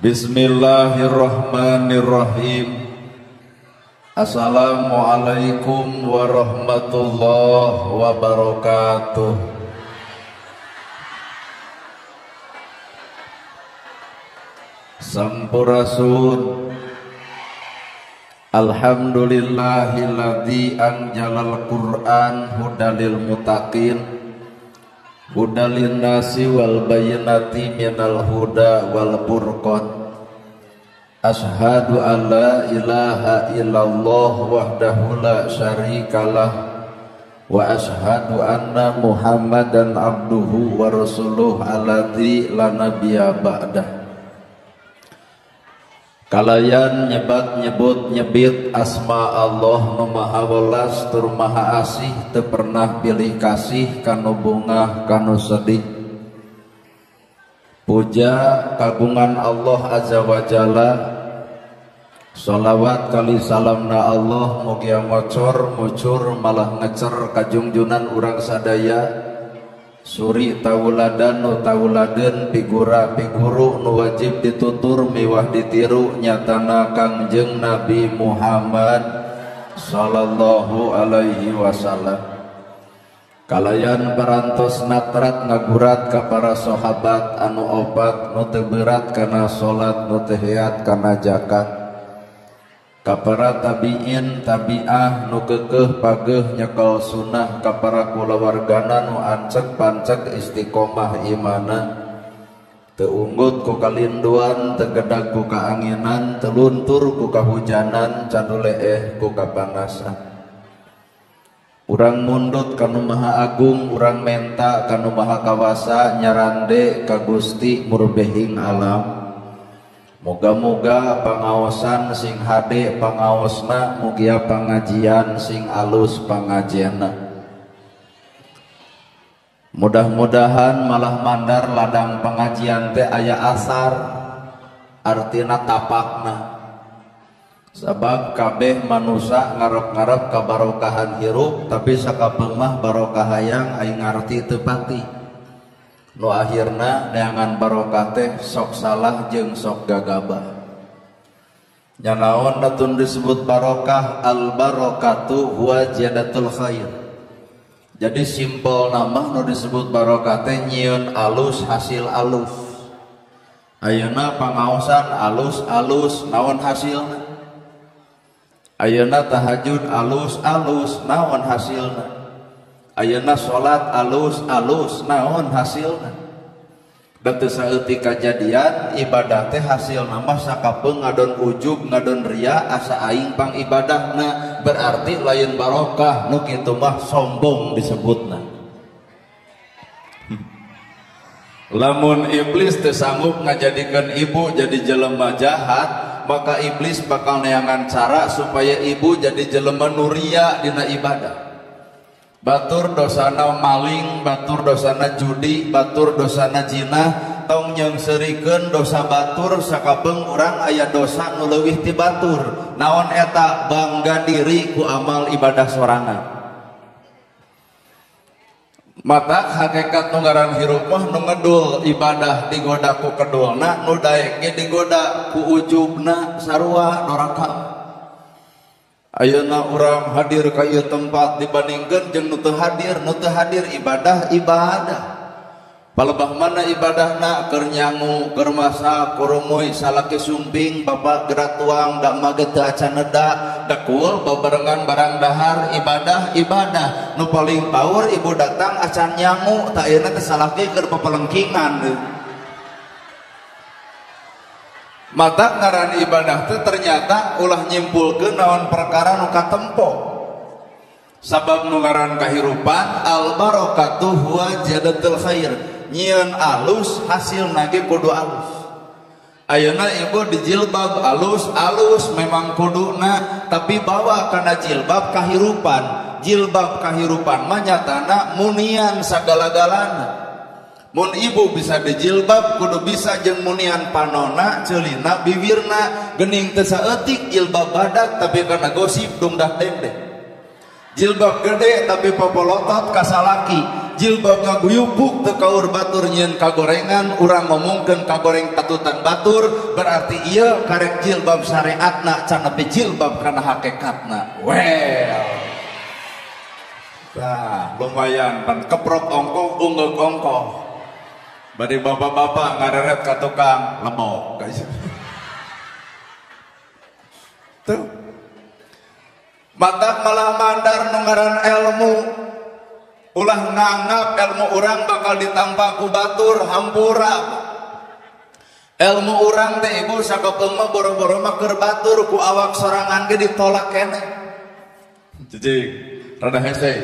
Bismillahirrahmanirrahim. Assalamualaikum warahmatullahi wabarakatuh. Sampurasun. Alhamdulillahilladzi anjalal Qur'an hudalil muttaqin hudalin nasi wal bayyinati minal huda wal furqan. Asyhadu an la ilaha illallah wahdahu la syarikalah wa asyhadu anna Muhammadan abduhu wa rasuluh alladzi la nabiyya ba'dah. Kalayan nyebat nyebut nyebit asma Allah nu maha welas tur maha asih teu pernah pilih kasih kanu bungah kanu sedih. Puja kagungan Allah azza wa jalla. Sholawat kali salamna Allah mugia ngocor mucur malah ngecer kajungjunan urang sadaya. Suri tauladan nu tauladen figura figuru nu wajib ditutur miwah ditiru nyatana Kangjeng Nabi Muhammad sallallahu alaihi wasallam. Kalayan parantos natrat ngagurat ka para sahabat anu obat nu teu berat kana salat nu teu hiat kana zakat. Ka para tabi'in tabi'ah nu keukeuh pageuh nyekel sunnah ka para kulawargana nu ancek pancek istiqomah imana teu unggut ku kalinduan teu gedag ku kaanginan teu luntur ku kahujanan cadu leeh ku kapanasan. Urang mundut kanu maha agung urang menta kanu maha kawasa nyarande ka Gusti murbehing alam. Moga-moga pangaosan sing hade pangaosna mugia pangajian sing alus pangajianna. Mudah-mudahan malah mandar ladang pengajian teh aya asar artina tapakna. Sabab kabeh manusia ngarep-ngarep kabarokahan hirup tapi sakapeung mah barokah hayang aing ngarti teu pati. Nu akhirna neangan barokah teh sok salah jeung sok gagabah. Nya naon datun disebut barokah? Al barokatu huwa jadatul khair. Jadi simpel nama nu disebut barokah teh nyieun alus hasil alus. Ayeuna pangaosan alus-alus naon hasilna? Ayeuna tahajud alus-alus naon hasilna? Ayeuna salat alus-alus naon hasilna? Da teu saeutik kajadian ibadah teh hasilna mah sakapeung ngadon ujub ngadon ria asa aing pang ibadahna berarti lain barokah nu kitu mah sombong disebutna. Lamun iblis teu sanggup ngajadikeun ibu jadi jelema jahat maka iblis bakal neangan cara supaya ibu jadi jelema nu ria dina ibadah. Batur dosana maling, batur dosana judi, batur dosana zina, tong nyeungseurikeun dosa batur sakapeung urang aya dosa nu leuwih ti batur. Naon eta? Bangga diri ku amal ibadah sorangan. Mata hakikat nu ngaran hirup mah nu ngedul ibadah digoda ku kedulna, nu daek ge digoda ku ujubna sarua doraka. Ayeuna urang hadir ka ieu tempat dibandingkeun jeung nu teu hadir ibadah. Palebah mana ibadahna keur nyangu, keur masak, kurumuy salaki sumping, bapak gerak tuang da maget teu acan neda, da kuul babarengan barang dahar ibadah. Nu paling paur ibu datang acan nyangu, ta ayeuna teh salaki keur papelengkingan. Mata ngaran ibadah teh ternyata ulah nyimpulkeun naon perkara nu katempo. Sabab nu ngaran kahirupan al barokatu huwa jadatul khair. Nyieun alus hasilna ge kudu alus. Ayeuna ibu dijilbab alus memang kuduna tapi bawa kana jilbab kahirupan. Jilbab kahirupan mah nyatana munian sagala-galana. Mun ibu bisa dijilbab kudu bisa jeung munian panona, ceulina, bibirna, geuning teu saeutik jilbab badak tapi karena gosip dongdak dendek. Jilbab gede tapi popolotot ka salaki. jilbab ngaguyupuk teu kaur batur nyieun kagorengan, urang ngomongkeun kagoreng katutan batur, berarti ieu karek jilbab syariatna can nepi jilbab kana hakikatna. Well, nah lumayan pan keprok ongkoh ungeuk ongkoh bari bapak-bapak ngareret ka tukang lemok guys. Tuh matak malah mandar nu ngaran ilmu ulah nganggap ilmu urang bakal ditampa ku batur hampura. Ilmu urang teh ibu sakepeung mah boro-boro mah keur batur ku awak sorangan ge ditolak keneh. Cicing rada hese.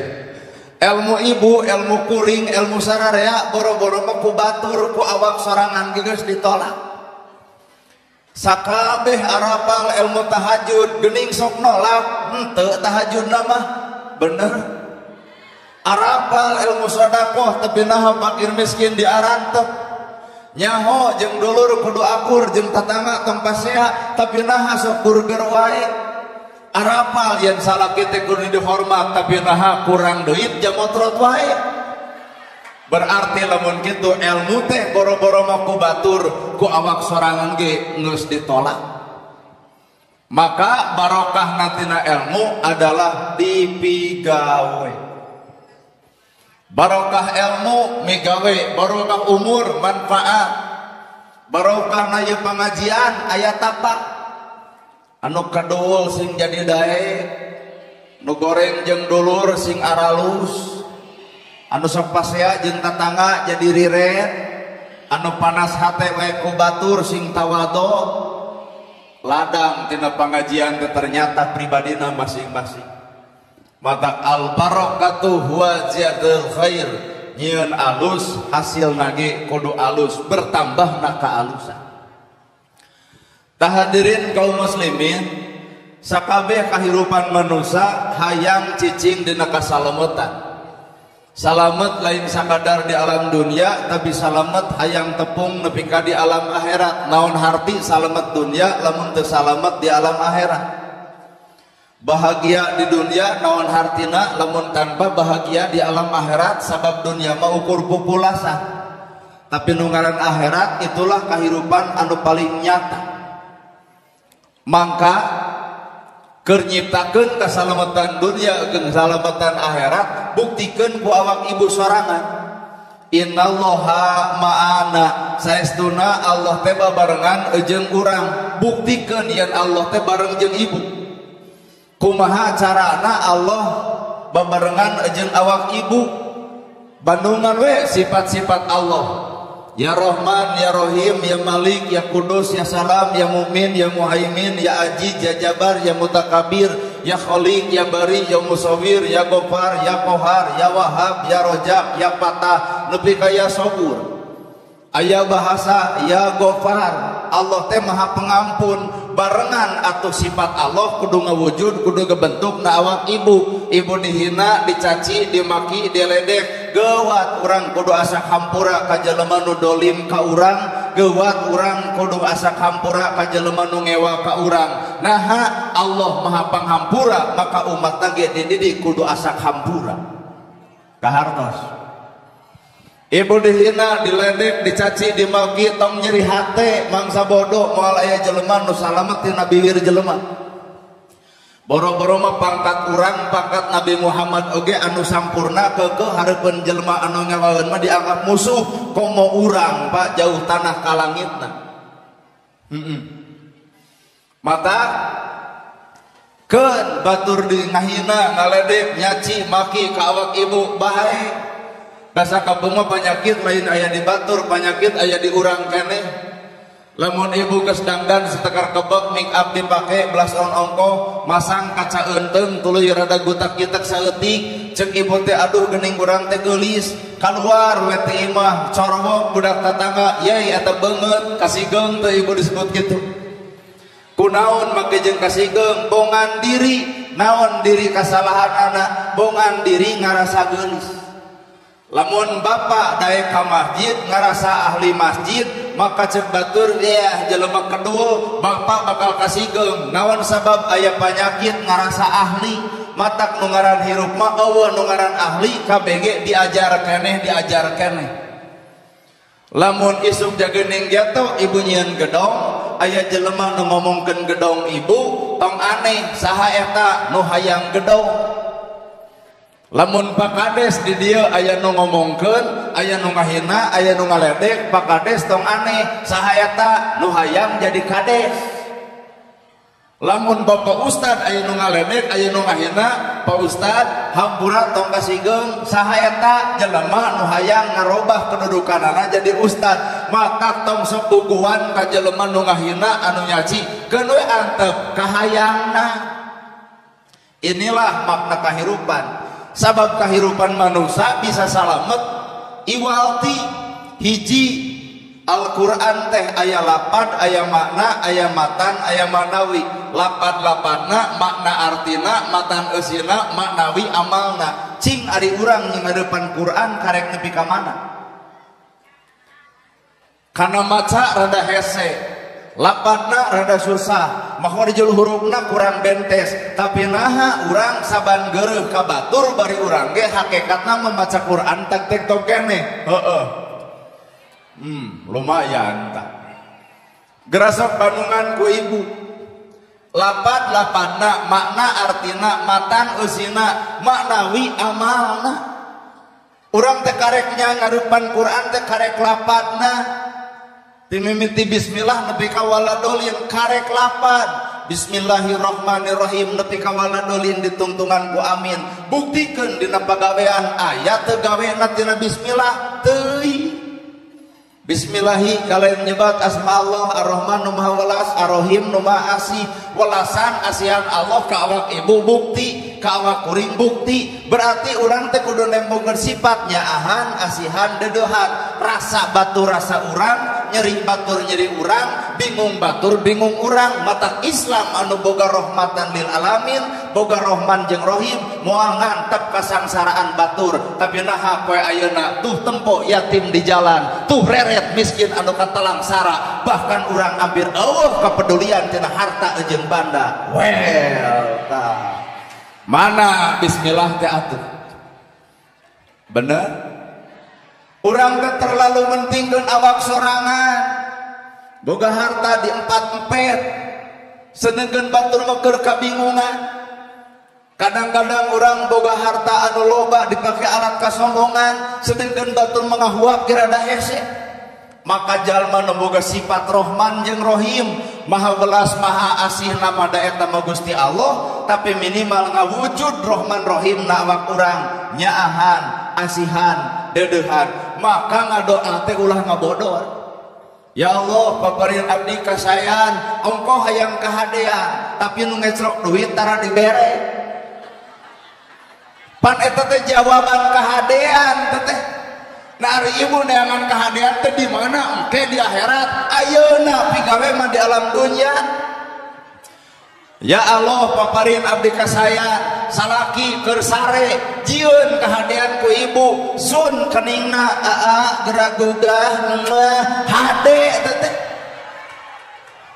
Ilmu ibu, ilmu kuring, ilmu sararea boro-boro mah ku batur ku awak sorangan ge geus ditolak. Sakabeh arapal ilmu tahajud geuning sok nolak henteu tahajudna mah bener. Arapal ilmu sedekah tapi naha fakir miskin diarantep. Nyaho jeung dulur kudu akur jeung tatangga tong pasea tapi naha sok burger wae. Arapal yen salaki teh kudu dihormat tapi naha kurang duit jamotrot wae. Berarti lamun kitu ilmu teh boro-boro mah ku batur ku awak sorangan ge geus ditolak. Maka barokah natina ilmu adalah dipigawe. Barokah ilmu migawe, barokah umur manfaat, barokah na ieu pangajian aya tapak. Anu kadoul sing jadi dae, nu goreng jeung dulur sing aralus, anu sok pasea jeung tatangga jadi riret, anu panas hate wae ku batur sing tawado, ladang tina pangajian teh ternyata pribadina masing-masing. Mata al barakatuh huwa ziyadul khair, nyieun alus hasil nage kudu alus bertambahna kaalusan. Tahadirin kaum muslimin, sakabeh kahirupan manusia hayang cicing dina kasalametan. Salamet lain sakadar di alam dunia, tapi salamet hayang tepung nepi ka di alam akhirat. Naon harti salamet dunia lamun teu salamet di alam akhirat. Bahagia di dunia naon hartina lamun tanpa bahagia di alam akhirat, sabab dunia mah ukur populasa. Tapi nu ngaran akhirat itulah kahirupan anu paling nyata. Mangka keur nyiptakeun kasalamatan dunia jeung kasalamatan akhirat buktikeun ku awak ibu sorangan. Innallaha ma'ana, saestuna Allah teh barengan jeung urang. Buktikeun yen Allah teh bareng jeung ibu. Kumaha carana Allah babarengan jeung awak ibu? Bandungan we sifat-sifat Allah. Ya Rahman, Ya Rahim, Ya Malik, Ya Kudus, Ya Salam, Ya Mu'min, Ya Muhaimin, Ya Aziz, Ya Jabar, Ya Mutakabir, Ya Khaliq, Ya Bari, Ya Musawwir, Ya Ghaffar, Ya Qahar, Ya Wahhab, Ya Rajab, Ya Fatah, nepi ka Ya Sabur. Aya bahasa Ya Ghaffar, Allah teh Maha Pengampun. Barengan atuh sifat Allah kudu ngawujud, kudu kebentuk na awak ibu. Ibu dihina, dicaci, dimaki, diledek, geuwat urang kudu asa hampura ka jelema nu dolim ka urang, geuwat urang kudu asa hampura ka jelema nu ngewa ka urang. Naha Allah Maha Panghampura, maka umat ge dididik kudu asa hampura. Kahartos. Ibu dihina, diledek, dicaci, dimaki, tong nyeri hate, mangsa bodoh, moal aya jelema nu salamet tina bibir jelema. Boro-boro mah pangkat urang, pangkat Nabi Muhammad oge anu sampurna keukeuh hareupeun jelema anu ngawaweun mah dianggap musuh, komo urang Pak jauh tanah ka langitna. Mata keun batur di ngahina, ngaledek, nyaci, maki ka awak ibu bae. Basa kabeung mah penyakit lain aya di batur, penyakit aya di urang keneh. Lamun ibu geus dangdan setekar kebek make up dipake belas ongkoh, masang kaca eunteng tuluy rada gutak-gitak saeutik, ceuk ibu teh aduh geuning urang teh geulis, kaluar we teh imah corowok budak tatangga, yai eta beungeut kasigeng teh ibu disebut kitu. Kunaon make jeung kasigeng bongan diri, naon diri kasalahan anak, bongan diri ngarasa geulis. Lamun bapak daek ka masjid ngarasa ahli masjid, maka cek batur ya jelema kedua bapak bakal kasigeng. Naon sabab aya penyakit ngarasa ahli, matak nu ngaran hirup mah eueuh nu ngaran ahli KBG diajar keneh. Lamun isuk jagening jatuh ibu nyieun gedong, aya jelema nu ngomongkeun gedong ibu tong aneh saha eta nu hayang gedong. Lamun Pak Kades di dieu aya nu ngomongkeun, aya nu ngahina, aya nu ngaledek, Pak Kades tong aneh saha eta nu hayang jadi kades. Lamun Bapak Ustad aya nu ngaledek, aya nu ngahina, Pak Ustad hampura tong kasihgeung saha eta jelema nu hayang ngarobah kedudukanana jadi ustad, maka tong sok bukuan ka jelema nu ngahina anu nyaci keun we antep kahayangna. Inilah makna kahirupan. Sabab kahirupan manusia bisa salamet iwalti hiji Al-Quran teh aya lapad, aya makna, aya matan, aya manawi. Lapad-lapadna, makna artina, matan eusina, maknawi amalna. Cing ari urang nyengadepan Quran karek nepi ka mana? Kana maca rada hese, lapadna rada susah, makhorijul hurufna kurang bentes. Tapi naha urang saban geureuh ka batur bari urang ge hakikatna membaca Quran tak tok keneh. Heeh. Lumayan tak. Gerasok Bandungan ku ibu. Lapad-lapadna, makna artina, matan eusina, maknawi amalna. Urang teh kareknya ngarupan Quran teh karek lapadna. Timimiti bismillah nepi ka waladolin karek lapad. Bismillahirrahmanirrahim nepi ka waladolin ditungtungan ku amin. Buktikeun dina pagawean aya teu gawena tina bismillah teuing. Bismillahi kalian nyebat asma Allah Ar-Rahman nu Maha Welas, Ar-Rahim nu Maha Asih. Welasan asihan Allah ka awak ibu bukti, ka awak kuring bukti. Berarti urang teh kudu nembokeun sifat nyaahan, asihan, deudeuhan. Rasa batur rasa urang, nyeri batur nyeri urang, bingung batur bingung urang. Mata Islam anu boga rahmatan lil alamin, boga Rahman jeung Rahim, moal ngantep kasangsaraan batur. Tapi naha poe ayeuna tuh tempo yatim di jalan, tuh reret miskin anu katalangsara, bahkan urang ambir eueuh kapedulian tina harta jeung banda. Well tah. Mana bismillah teh atuh? Bener? Urang teh terlalu mentingkeun awak sorangan. Boga harta di empat-empet. Senengkeun batur mah keur kabingungan. Kadang-kadang urang boga harta anu loba dipake alat kasombongan, sedengkeun batur mangahuap ge rada hese. Maka jalma nu boga sifat Rahman jeung Rahim, Maha Welas Maha Asih nama da eta mah Gusti Allah, tapi minimal ngawujud Rahman Rahim na awak urang, nyaahan, asihan, deudeuhan. Maka ngadoa teh ulah ngabodor. Ya Allah, paparin abdi kasayan, engkau hayang kahadean, tapi nu ngecrok duit tara dibere. Pan eta teh jawaban kahadean teh. Nah ari ibu neangan kahadean teh di mana? Engke di akhirat. Ayeuna pigawe mah di alam dunya. Ya Allah, paparin abdi kasayan, salaki keur sare, jieun kahadean ku ibu, sun keningna geragugah hade teh.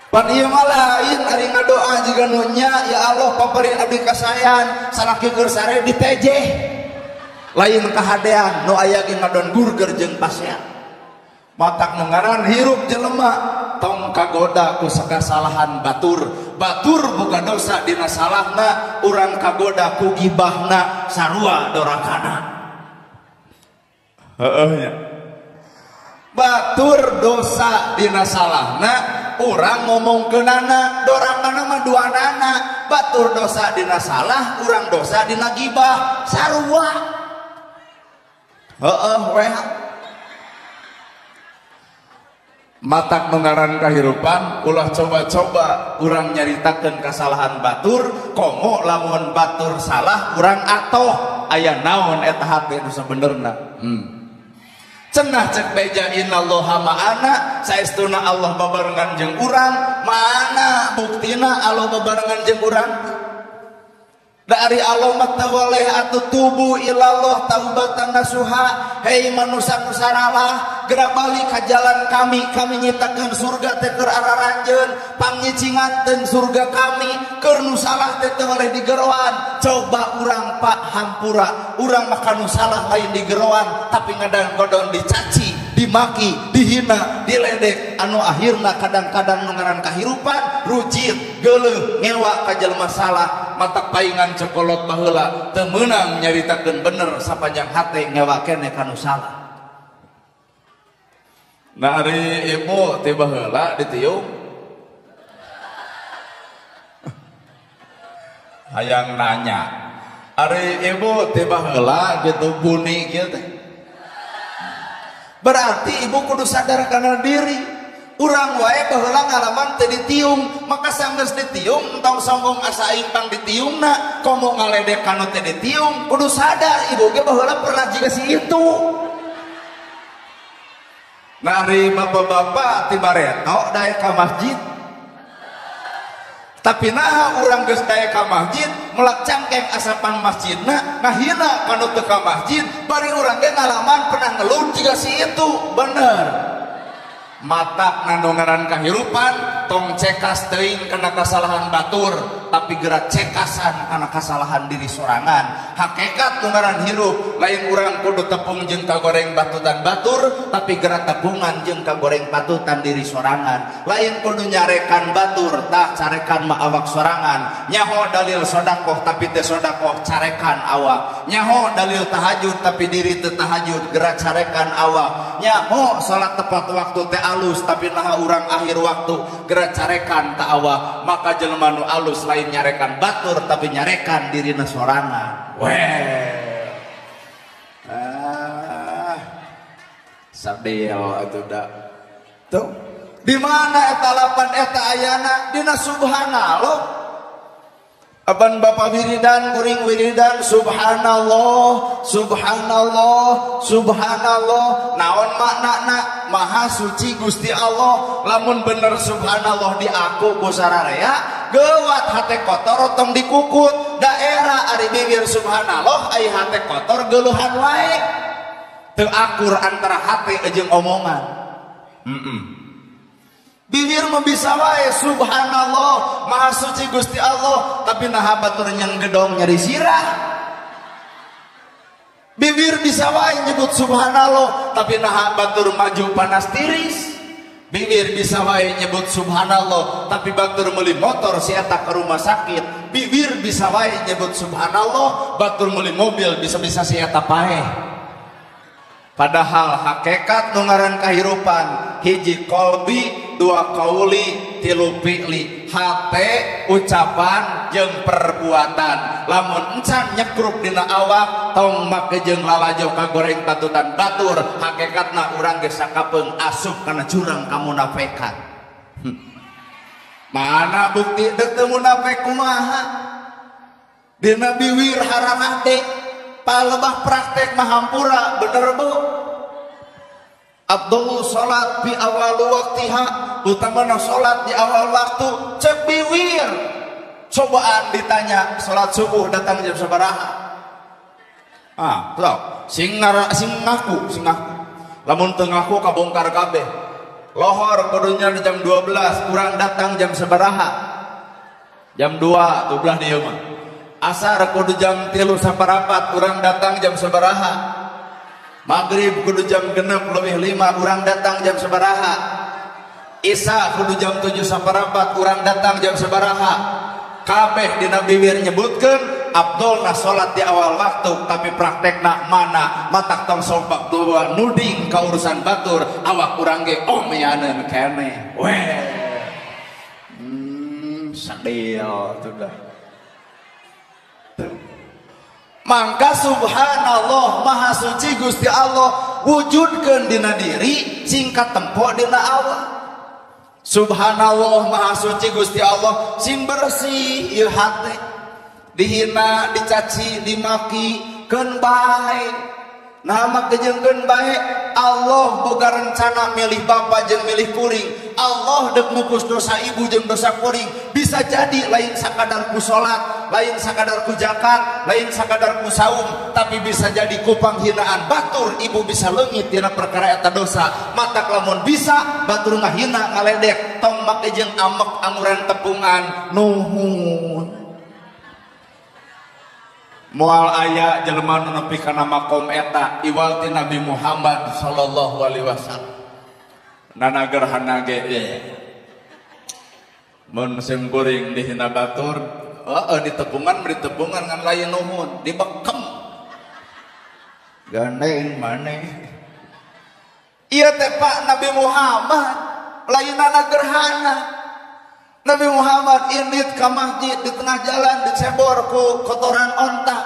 Pan ieu mah lain ari ngadoa jiga nu nya, ya Allah paparin abdi kasayan, salaki keur sare ditejeh. Lain kahadean nu aya ge ngadon burger jeung pasea. Matak nu ngaran hirup jelema tong kagoda ku sakasalahan batur. Batur boga dosa dina salahna, urang kagoda ku gibahna sarua dorakana. Heeh nya. Batur dosa dina salahna, urang ngomongkeunana dorakana mah duanana. Batur dosa dina salah, urang dosa dina gibah sarua. Heeh we. Matak nungaran kahirupan ulah coba-coba urang nyaritakeun kasalahan batur, komo lamun batur salah urang atoh aya naon eta hate nu sabenerna. Cenah cek beja innallaha ma'ana, saestuna Allah babarengan jeung urang. Mana buktina Allah babarengan jeung urang? Dari Allah mata boleh atuh tubu ilallah taubatan nasuha. Hei manusia nusaralah, gerak balik ke jalan kami nyitakeun surga teh keur araranjeun pangnyicinganteun surga kami keur nu salah teh teu oleh digeroan. Coba urang Pak hampura urang mah nu salah lain digeroan tapi ngadang-godon dicaci dimaki dihina diledek anu akhirna kadang-kadang nu ngaran kahirupan rujit geuleuh ngewa ka jelema salah matak paingan cekolot baheula teu meunang nyaritakeun bener sapanjang hate ngewa keneh ka nu salah. Nah ari ibu ti baheula ditiung hayang nanya ari ibu ti baheula gitu buni kieu teh berarti ibu kudu sadar kana diri urang wae baheula ngalaman teu ditiung maka sanggeus ditiung entong sombong asa aing pang ditiungna komo ngaledek kana teu ditiung kudu sadar ibu ge baheula pernah jiga si itu. Nari bapak-bapak ti bareto dae ka masjid tapi naha urang geus dae ka masjid melak cangkeng asapan masjidna ngahina kanu teu ka masjid bari urang ge ngalaman pernah ngeluh jiga si itu bener. Matak nandongaran kahirupan tong cekas teuing kana kasalahan batur tapi gerak cekasan kana kasalahan diri sorangan. Hakikat nungaran hirup lain urang kudu tepung jeung kagoreng batutan batur tapi gerak tepungan jeung kagoreng batutan diri sorangan. Lain kudu nyarekan batur tah carekan ma awak sorangan. Nyaho dalil sedekah tapi teu sedekah carekan awak. Nyaho dalil tahajud tapi diri teu tahajud gerak carekan awak. Nyaho salat tepat waktu teh alus tapi naha urang akhir waktu gerak carekan ta awak. Maka jelema nu alus lain nyarekan batur tapi nyarekan dirina sorangan. Weh sadeo atuh da tuh di mana eta lapan eta ayana dina subhanallah. Aban bapak wiridan kuring wiridan subhanallah subhanallah subhanallah naon maknana maha suci Gusti Allah. Lamun bener subhanallah di aku ku sararea geuwat hate kotor tong dikukut daerah ari bibir subhanallah ai hate kotor geuluhan wae teu akur antara hate jeung omongan. Bibir mah bisa wae subhanallah maha suci Gusti Allah tapi naha batur nyang gedong nyari sirah. Bibir bisa wae nyebut subhanallah tapi naha batur maju panas tiris. Bibir bisa wae nyebut subhanallah tapi batur meuli motor si eta ke rumah sakit. Bibir bisa wae nyebut subhanallah batur meuli mobil bisa-bisa si eta paeh. Padahal hakikat nu ngaran kahirupan hiji kolbi dua kauli tilu fi'li hate ucapan jeung perbuatan. Lamun encan nyekruk dina awak tong make jeung lalajo kagoreng batutan batur hakikatna urang geus sakapeung asup kana jurang kamunafikan. Mana bukti deuk teu munafik kumaha dina biwir haramah teh palebah praktek mahampura bener bu. Abdul salat di awal waktiha utamana salat di awal waktu cek biwir. Cobaan ditanya salat subuh datang jam sabaraha? Sok sing ngaku. Lamun teu ngaku kabongkar kabeh. Lohor kudunya di jam 12, kurang datang jam sabaraha? Jam 2 tuh belah dieu mah. Asar kudu jam 3 saparapat urang datang jam sabaraha? Maghrib kudu jam 6:05 urang datang jam sabaraha? Isya kudu jam 7 saparapat urang datang jam sabaraha? Kabeh dina bibir nyebutkeun Abdul na salat di awal waktu tapi praktekna mana matak tong sompak dua nuding ka urusan batur awak urang ge omeaneun keneh. Weh sadeo tuh dah. Mangka subhanallah maha suci Gusti Allah wujudkeun dina diri singkat tempo dina Allah. Subhanallah maha suci Gusti Allah sing bersih ieu hate dihina dicaci dimaki keun bae nama kejengkeun bae. Allah boga rencana milih bapa jeung milih kuring. Allah deuk ngupus dosa ibu jeung dosa kuring bisa jadi lain sakadar ku salat lain sakadar ku zakat, lain sakadar ku saum, tapi bisa jadi kupang hinaan batur ibu bisa leungit dina perkara eta dosa. Matak lamun bisa batur ngahina ngaledek tong make jeung amek amuran tepungan nuhun. Moal aya jelema nu nepi kana makom eta iwal ti Nabi Muhammad sallallahu alaihi wasallam. Nana gerhana ge mun musim goreng dihina batur, di tepungan beri tepungan ngan lain nuhun dibekem gandeng maneh. Ieu teh Pak Nabi Muhammad lainana gerhana. Nabi Muhammad indit ka masjid di tengah jalan dicebor ku kotoran onta.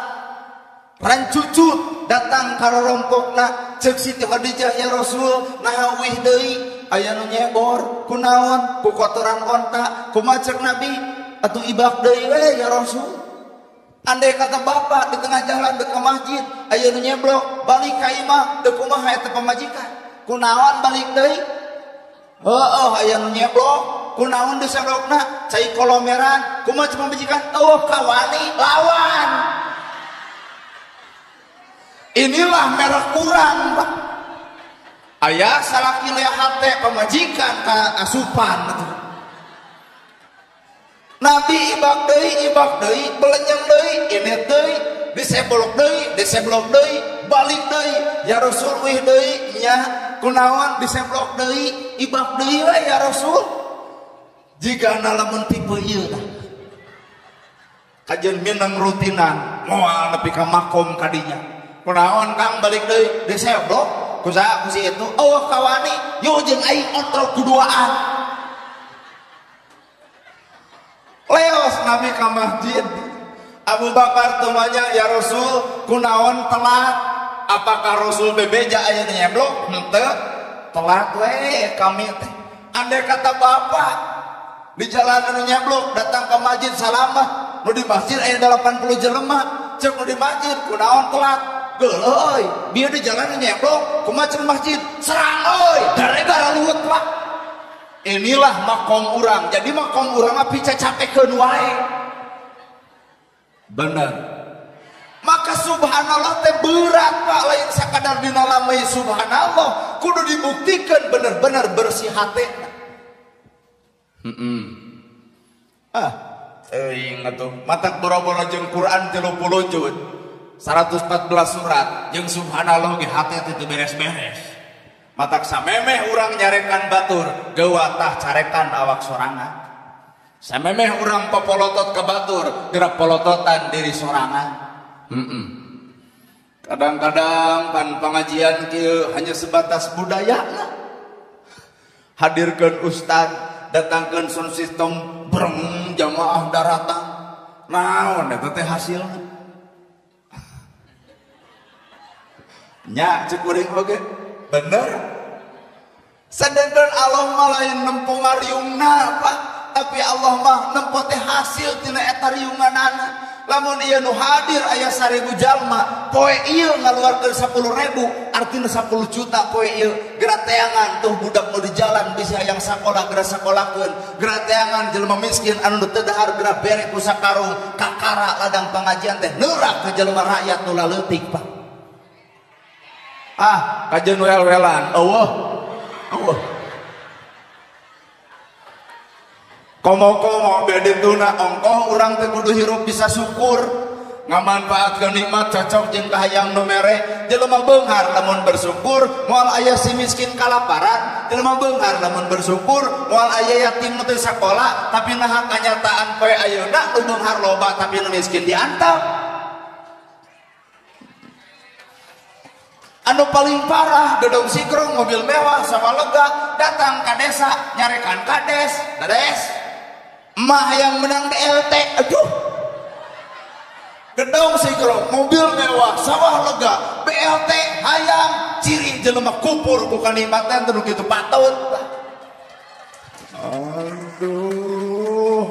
Rancucut datang ka rorompokna ceuk Siti Khadijah, ya Rasul naha wih deui aya nu nyebor kunaon ku kotoran onta. Kumaha ceuk Nabi atuh ibak deui we ya Rasul. Andai kata bapak di tengah jalan dek ka masjid aya nu nyeblok balik ka imah teu kumaha eta pamajikan. Kunaon balik deui? Heuh aya nu nyeblok. Kunaon diseblokna cai kolomeran. Kumaha cuma pamajikan? Oh kawani lawan. Inilah merek kurang Pak. Aya salaki lehat teh pamajikan ka asupan. Nabi ibak deui belenyang deui inet deui diseblok deui balik deui ya Rasul wih deui nya kunaon diseblok deui ibak deui we ya Rasul. Jika lamun tipe ieu tah kajian minang rutinan moal nepi ka makom kadinya kunaon Kang balik deui diseblok kusaha ku si itu oh kawani yo jeung aing ontol kuduaan. Leos Nabi ka masjid Abu Bakar tumanya ya Rasul kunaon telat. Apakah Rasul bebeja aya nyeblok? Henteu telat we kami teh. Andai kata bapak di jalan anu nyeblok datang ke masjid salamah nu di masjid aya 80 jelema ceuk nu di masjid kunaon telat geuleuh euy bieu di jalan nyeblok kumaha ceuk masjid serang euy gara-gara luhut Pak. Inilah makom urang. Jadi makom urang mah pica capekeun wae. Bener. Maka subhanallah teh berat Pak lain sakadar dina lamai subhanallah kudu dibuktikan bener-bener bersih hatena. Ingat tuh matak boro-boro jeung Quran 30 juz 114 surat jeung subhanallah ge hate teh teu beres-beres. Matak samemeh urang nyarekan batur gewatah carekan awak sorangan. Samemeh urang popolotot ke batur gerak polototan diri sorangan. Kadang-kadang pan pengajian kieu hanya sebatas budaya. Hadirkeun ustad datangkeun sound system breng jamaah daratan naon eta teh hasilna nya ceuk urang oge bener sedangkan Allah mah lain nempo ngariungna Pak tapi Allah mah nempo teh hasil tina eta riunganana. Lamun ieu nu hadir aya 1000 jalma poe ieu ngaluarkeun 10.000 artina 10 juta poe ieu gerateangan tuh budak nu di jalan bisa yang sakola geura sakolahkeun gerateangan jelema miskin anu teu dahar geura bere ku sakarung kakara ladang pengajian teh neurak ka jelema rakyat nu laleutik Pak. Kajian wel-welan eueuh komo-komo bedetuna ongkoh urang teh kudu hirup bisa syukur ngamanfaatkeun nikmat cocok jeung kahayang nu mere. Jelema beunghar lamun bersyukur moal aya si miskin kalaparan, jelema beunghar lamun bersyukur moal aya yatim nu teu sakola tapi naha kanyataan poe ayeuna nu beunghar loba tapi nu miskin diantap. Anu paling parah gedung sikrong mobil mewah sama lega datang ka desa nyarekan kades dades mah yang menang DLT aduh gedung sikrong mobil mewah sawah lega BLT hayang ciri jelema kupur bukan nikmatan teu kitu patut. Aduh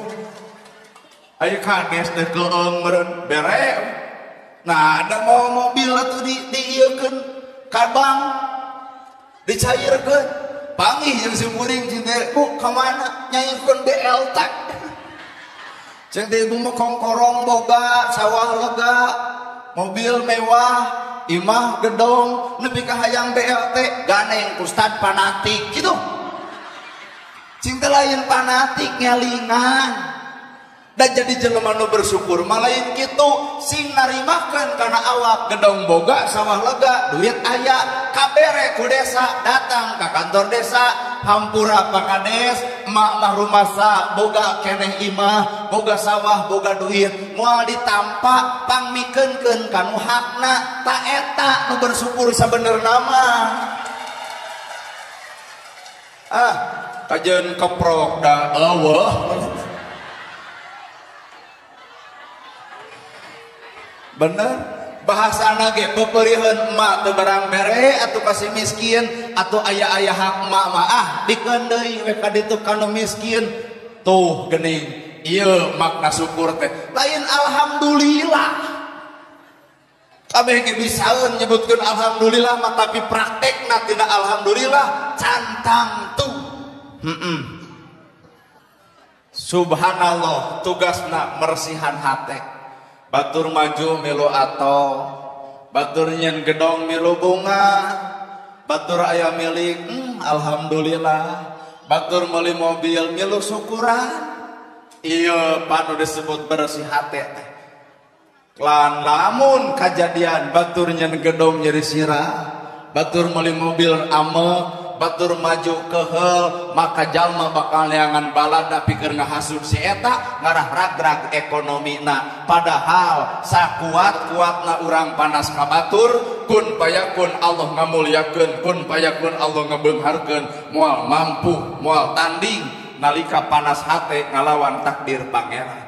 aya kades teh keung meureun bere nah ada mau mobil atuh diieukeun kabang dicairkeun panggih jeung si muring cinta ku ka mana nyairkeun BLT Cek di ibu mah kongkorong boga, sawah lega, mobil mewah, imah gedong, nepi ka hayang BLT, ganeng ustad fanatik gitu. Cinta lain fanatik ngelingan. Dan jadi jelema nu bersyukur malain kitu sing narimakeun kana awak gedong boga sawah lega duit aya kabere ku desa datang ka kantor desa hampura pakades emak mah rumasa boga keneh imah boga sawah boga duit moal ditampa pangmikeunkeun kanu hakna ta eta nu bersyukur sabenerna mah kajeun keprok da eueuh. Bener bahasana ge peperieun emak teu barang bere atuh kasih miskin atuh aya-aya hak emak mah dikeun deui we ka ditu kanu miskin tuh geuning ieu makna syukur teh lain alhamdulillah kabeh ge bisaeun nyebutkeun alhamdulillah mah tapi praktekna tina alhamdulillah cantang tuh subhanallah tugasna mersihan hate batur maju milu ato batur nyen gedong milu bunga batur aya milik alhamdulillah batur meuli mobil milu syukuran iya panu disebut bersih hati teh lan lamun kajadian batur nyen gedong nyeri sirah batur meuli mobil ame batur maju keheul maka jalma bakal neangan balada pikeun ngahasud si eta ngarah ragrag ekonomina padahal sakuat-kuatna urang panas ka batur kun payakun Allah ngamulyakeun kun payakun Allah ngabeungharkeun moal mampu moal tanding nalika panas hate ngalawan takdir pangeran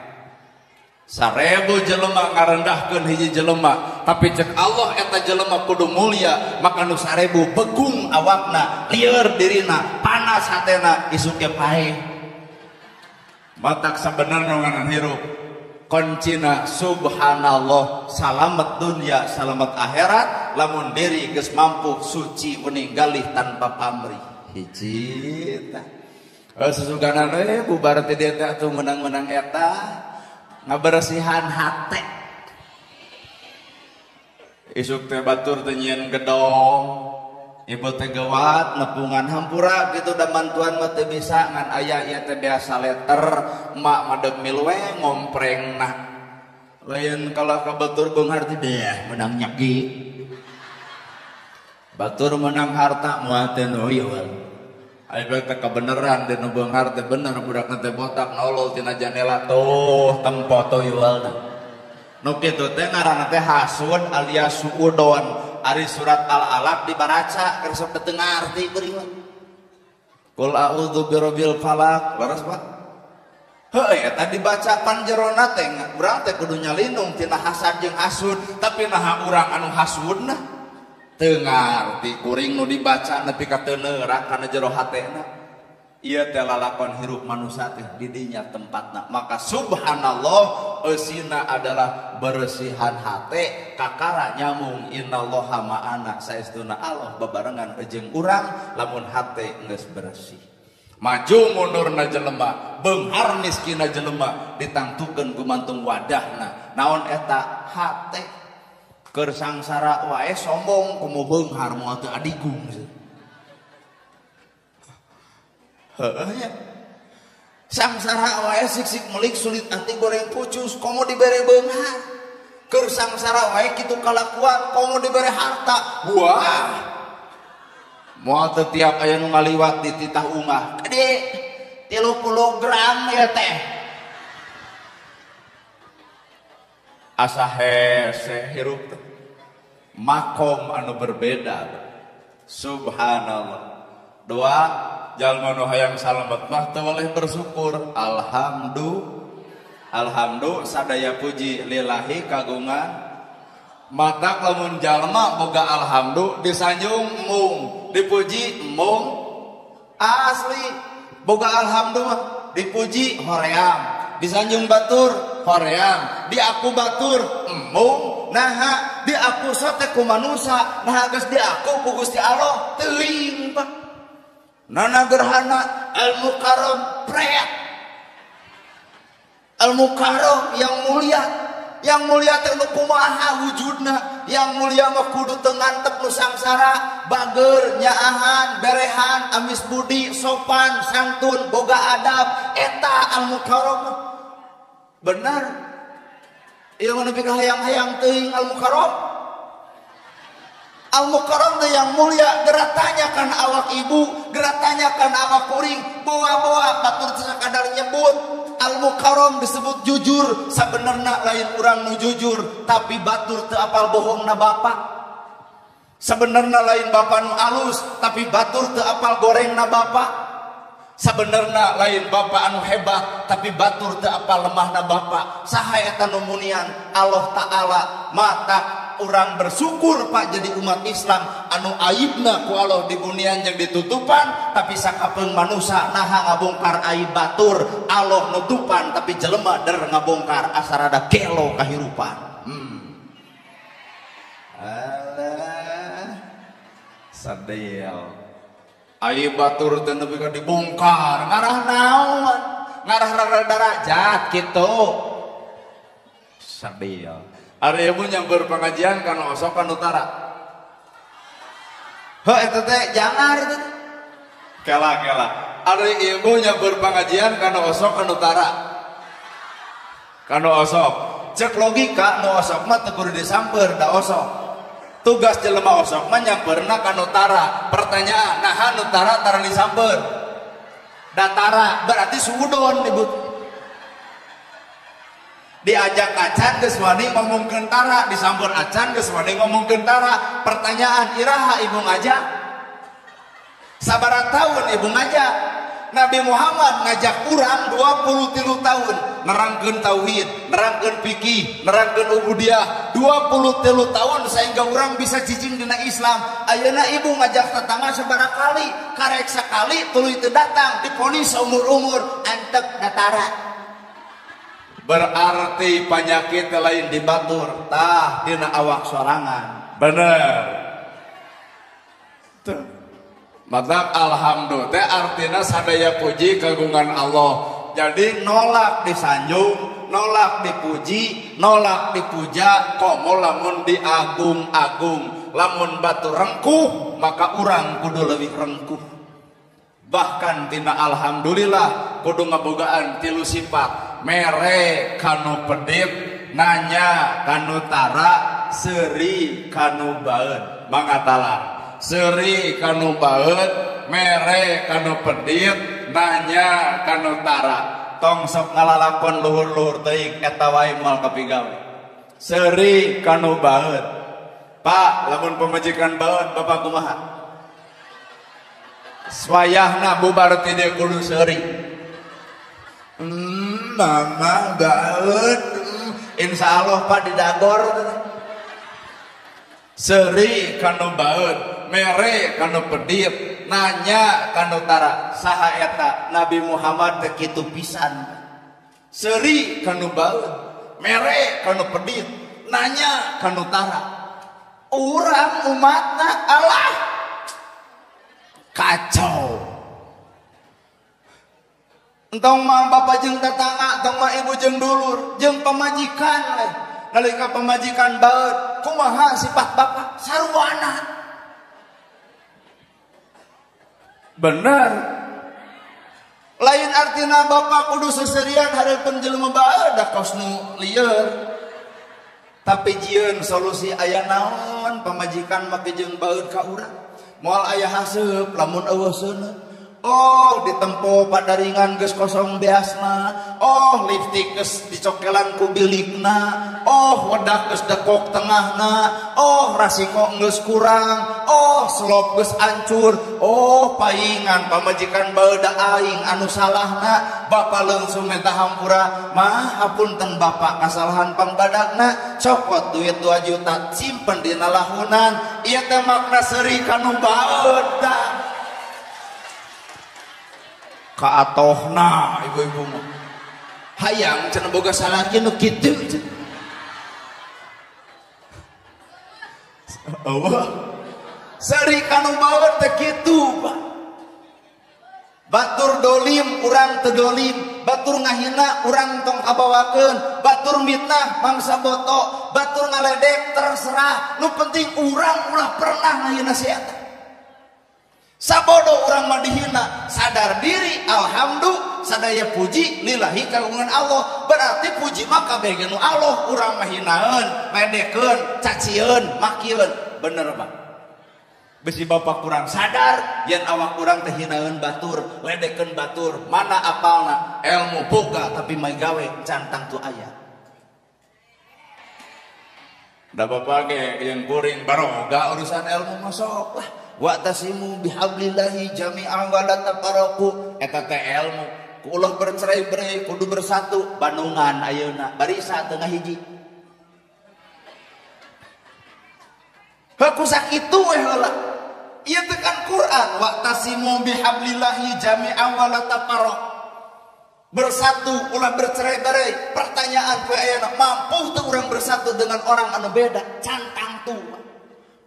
1000 jelema ngarendahkeun hiji jelema tapi cek Allah eta jelema kudu mulia maka nu 1000 begung awakna lieur dirina panas hatena isuk ge paeh matak sabenerna ngaran hirup koncina subhanallah salamet dunia salamet akhirat lamun diri geus mampu suci meninggalih tanpa pamrih hiji tah susugana bubar teh dieu teh atuh menang-menang eta ngabersihan hate isuk teh batur teh nyieun gedong ibu teh gawat nepungan hampura gitu da mantuan mah teu bisa ngan aya ieu teh biasa letter emak madeg milwe ngomprengna lain kalau ka batur beunghar teh deh menang nyagi batur menang harta moal teu noyol ayeuna teh kebeneran di nu beunghar teh bener budakna teh botak nolol tina janela tuh tempo toyulna nu kitu teh ngaranna teh hasud alias suudon ari surat al-alaq dibaraca keur sok teu ngarti beuring qul a'udzu birabbil falaq laras Pak heuh eta dibaca panjerona teh urang teh kudu nyalindung tina hasad jeung hasud tapi naha urang anu hasudna teu ngarti kuring nu dibaca nepi ka teu neurak kana jero hatena ieu teh lalakon hirup manusia teh di dinya tempatna maka subhanallah eusina adalah bersihan hate kakara nyamung innallaha ma'ana saestuna Allah babarengan jeung urang lamun hate geus bersih maju mundurna jelema beunghar miskinna jelema ditangtukeun gumantung wadahna naon eta hate keur sangsara wae sombong kumu beunghar moal teu adigung heuh nya sangsara wae sik-sik melik sulit ati goreng pucus komo dibere beunghar keur sangsara wae kitu kalakuan komo dibere harta wah moal teu tiap aya nu ngaliwat di titah ungah gede 30 gram ya teh asa hese hirup makom anu berbeda subhanallah doa jalma nu hayang salamet mah teu boleh bersyukur alhamdulillah sadaya puji lillahi kagungan matak lamun jalma boga alhamdulillah disanjung mung dipuji mung asli boga alhamdulillah dipuji hoream disanjung batur hoream di aku batur embung nah di aku sate ku manusia nah geus di aku ku Gusti Allah teuing Pak nana gerhana al mukarram pret Al-Mukarram yang mulia teh nu kumaha wujudna, yang mulia mah kudu teu ngantep nu sangsara, bager, nyaahan, berehan, amis budi, sopan, santun, boga adab, eta Al-Mukarram. Benar. Ieu mah nepi ka hayang-hayang teuing Al-Mukarram. Al-Mukarram teh yang mulia, gerak tanyakan awak ibu, gerak tanyakan awak kuring, bawa-bawa batur teu sakadar nyebut. Al-Mukarram disebut jujur, sebenarnya lain urang nu jujur, tapi batur teu apal bohongna bapak. Sebenarnya lain bapak nu alus, tapi batur teu apal gorengna bapak. Sebenarnya lain bapak anu hebat, tapi batur teu apal lemahna bapak. Saha eta nu munian? Allah Ta'ala. Mata urang bersyukur Pak jadi umat Islam anu aibna ku Allah dibunian jeung ditutupan, tapi sakapeung manusia naha ngabongkar aib batur, Allah nutupan tapi jelema der ngabongkar asarada gelo kahirupan. Alah sadel aib batur teh nepi ka dibongkar ngarah naon, ngarah derajat kitu sadel. Ari ibu yang berpengajian kana osok kan utara. Heuh eta teh jangar eta. Kela. Ari ibu yang berpengajian kana osok kan utara. Kana osok. Cek logika nu osok mah teu kudu disamper da osok. Tugas jelema osok mah nyamperna kana utara. Pertanyaan, naha nu utara tara disamper? Datara berarti sudon ibu. Diajak acan geus wani ngomong kentara, disampur acan geus wani ngomong kentara. Pertanyaan, iraha ibu ngajak? Sabaraha tahun ibu ngajak? Nabi Muhammad ngajak urang 23 tahun nerangkeun tauhid, nerangkeun fikih, nerangkeun ubudiyah. 23 tahun sehingga urang bisa cicing dina Islam. Ayeuna ibu ngajak tetangga sabaraha kali? Karek sakali tuluy teu datang, diponis seumur-umur antep datara. Berarti penyakit lain di batur tah dina awak sorangan. Bener tuh. Maka alhamdulillah teh artina sadaya puji kagungan Allah. Jadi nolak disanjung, nolak dipuji, nolak dipuja, komo lamun diagung-agung. Lamun batur rengkuh maka urang kudu leuwih rengkuh. Bahkan tina alhamdulillah kudu ngabogaan tilu sifat. Mere kanu pedit, nanya kanu tara, seri kanu baeud. Mangatalan seri kanu baeud, mere kanu pedit, nanya kanu tara. Tong sok ngalalakon luhur-luhur teuing eta wae moal kapigawe. Seri kanu baeud. Pak, lamun pamajikan baeud Bapak kumaha? Swayahna bubar ti dieu kudu seri. Mama baeud, insya Allah Pak didagor. Seri kanu baeud, mere kanu pedit, nanya kanu tara. Saha eta? Nabi Muhammad teh kitu pisan. Seri kanu baeud, mere kanu pedit, nanya kanu tara. Urang umatna Allah kacau. Entong mah bapak jeung tetangga, entong mah ibu jeung dulur, jeung pamajikan leh. Nalika pamajikan baeud, kumaha sifat bapak? Sarwana. Bener. Lain artina bapak kudu seserian hareupeun jelema baeud da kos nu lieur. Tapi jieun solusi aya naon pamajikan make jeung baeud ka urang. Moal aya haseup lamun eueuh seuneu. Oh ditempo padaringan geus kosong beasna. Oh lipstik geus dicokelan ku bilikna. Oh wedak geus dekok tengahna. Oh rasiko geus kurang. Oh selop geus ancur. Oh paingan pamajikan baeud aing anu salahna. Bapa langsung minta hampura. Mah hapunten bapak kasalahan pangbadagna. Cokot duit 2 juta simpen dina lahunan. Ieu teh makna seuri kanu baeud da. Kaatohna ibu-ibu mah hayang cenah boga salaki nu kitu Allah sari kanu baeud teh kitu Pak. batur dolim urang teu dolim, batur ngahina urang tong kabawakeun, batur mitnah mangsa boto, batur ngaledek terserah, nu penting urang ulah pernah ngahina si eta. Sabodo urang mah dihina, sadar diri alhamdulillah, sadaya puji lillahi kagungan Allah, berarti puji mah kabeh nu Allah, urang mah hinaeun, medekeun, cacieun, makieun, bener Pak. Besi bapak kurang sadar yen awak kurang teh hinaeun batur, ledekeun batur, mana apalna, ilmu boga tapi mai gawe cantang tu aya. Da bapak ge yang kuring baroga urusan ilmu masuk lah. Wa tasimu bihablillahi jami'an wa la tafarraqu, eta teh ilmu. Ku ulah bercerai-berai kudu bersatu, bandungan ayeuna barisa tengah hiji. Haku sakitu we heula. Ieu teh kan Quran, wa tasimu bihablillahi jami'an wa la tafarraqu. Bersatu ulah bercerai-berai. Pertanyaan ku ayeuna, mampu teu urang bersatu dengan orang anu beda? Cantang tuh.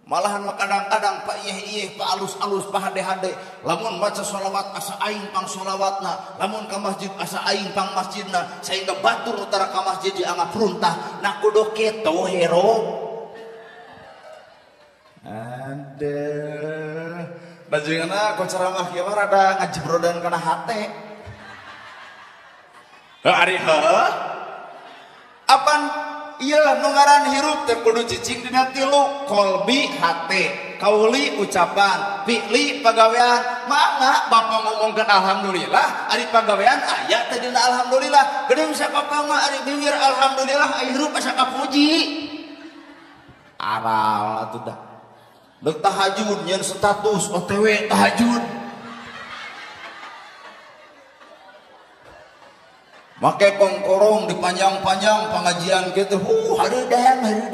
Malahan kadang-kadang pak ieh pak alus-alus pak hade-hade, lamun maca sholawat asa aing pang sholawatna, lamun ka masjid asa aing pang masjidna, sehingga batur utara ka masjid dianggap runtah. Nah kudu kitu hero. Aduh, bajinganna ku ceramah kieu mah rada ngajebrodan kana hate. Heuh ari heuh. Apan iya nu ngaran hirup teh kudu cicing dina tilu, kolbi hate, kauli ucapan, fi'li pagawean. Mangga Bapak ngomongkeun alhamdulillah ari pagawean aya teh dina alhamdulillah. Geuning sapapa mah ari bibir alhamdulillah ari hirup asa kapuji. Aral atuh dah. Deuk tahajud nyeun status OTW tahajud. Make kongkorong dipanjang-panjang pengajian gitu, hareudang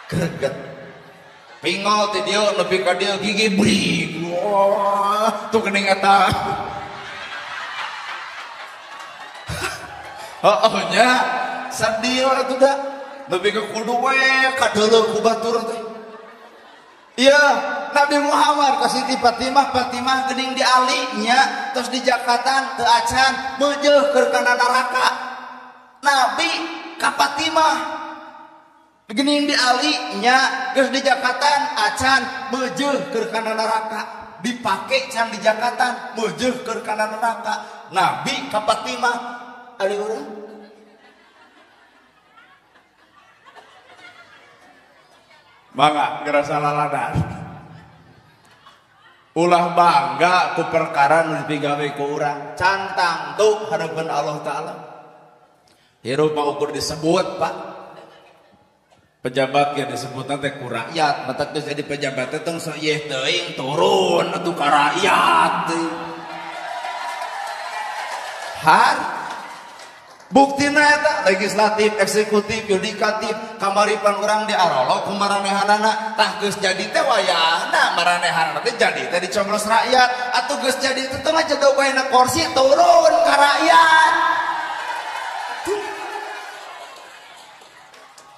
greget pinggal ti dieu nepi ka dieu gigi brig, wah tuh geuning eta heuh nya sadio atuh da nepi ka kudu we kadeuleuh ku batur teh. Iya, Nabi Muhammad ka Siti Fatimah geuning di Ali nya, terus di Jakatan teu acan beujeuh keur kana neraka. Nabi ka Fatimah geuning di Ali nya, geus di Jakatan acan beujeuh keur kana neraka. Dipake can di Jakatan beujeuh keur kana neraka. Nabi ka Fatimah ari urang bangga gerasa laladan ulah bangga ku perkara nu digawe ku urang cantang tuh harapan Allah Ta'ala. Hirup mah ukur disebut Pak pejabat yang disebut nanti ku rakyat mata geus jadi pejabat teh tong seuyeih teuing turun atuh ka rakyat har buktina eta legislatif, eksekutif, yudikatif, kamaripan urang di arolo ku maranehanana tah geus jadi teh wayahna maranehanana teh jadi teh dicoblos rakyat atuh geus jadi teh teu ngajaga baena kursi turun ka rakyat.